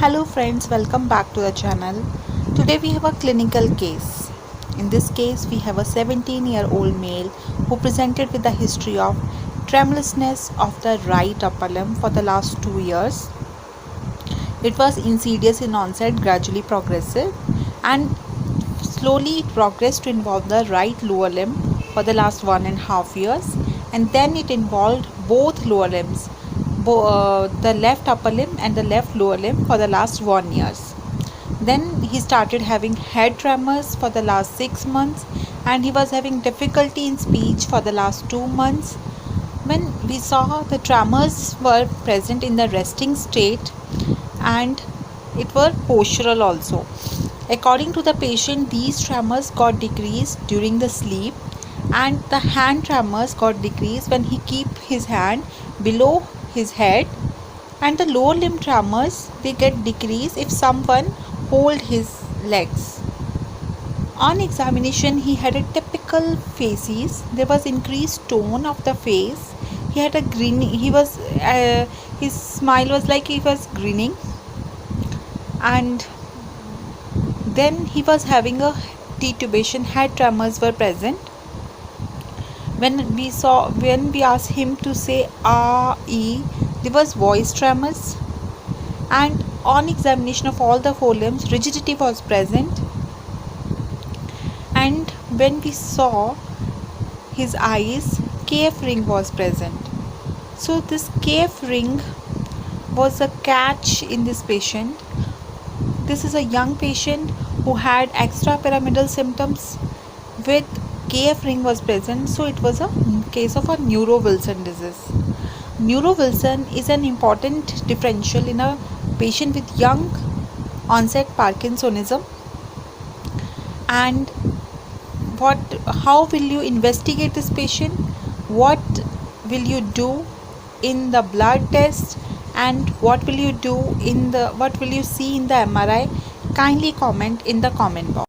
Hello friends, welcome back to the channel. Today we have a clinical case. In this case we have a 17-year-old male who presented with the history of tremulousness of the right upper limb for the last 2 years. It was insidious in onset, gradually progressive, and slowly it progressed to involve the right lower limb for the last 1.5 years, and then it involved both lower limbs, the left upper limb and the left lower limb for the last 1 year. Then he started having head tremors for the last 6 months, and he was having difficulty in speech for the last 2 months. When we saw the tremors were present in the resting state, and it were postural also. According to the patient, these tremors got decreased during the sleep, and the hand tremors got decreased when he keep his hand below his head, and the lower limb tremors they get decreased if someone hold his legs. On examination, he had a typical faces. There was increased tone of the face. He had a grinning. His smile was like he was grinning, and then he was having a titubation. Head tremors were present. When we asked him to say e, there was voice tremors, and on examination of all the four limbs, rigidity was present. And when we saw his eyes, KF ring was present. So this KF ring was a catch in this patient. This is a young patient who had extrapyramidal symptoms with KF ring was present, so it was a case of a neuro-Wilson disease. Neuro-Wilson is an important differential in a patient with young onset Parkinsonism. And how will you investigate this patient? What will you do in the blood test, and what will you see in the MRI? Kindly comment in the comment box.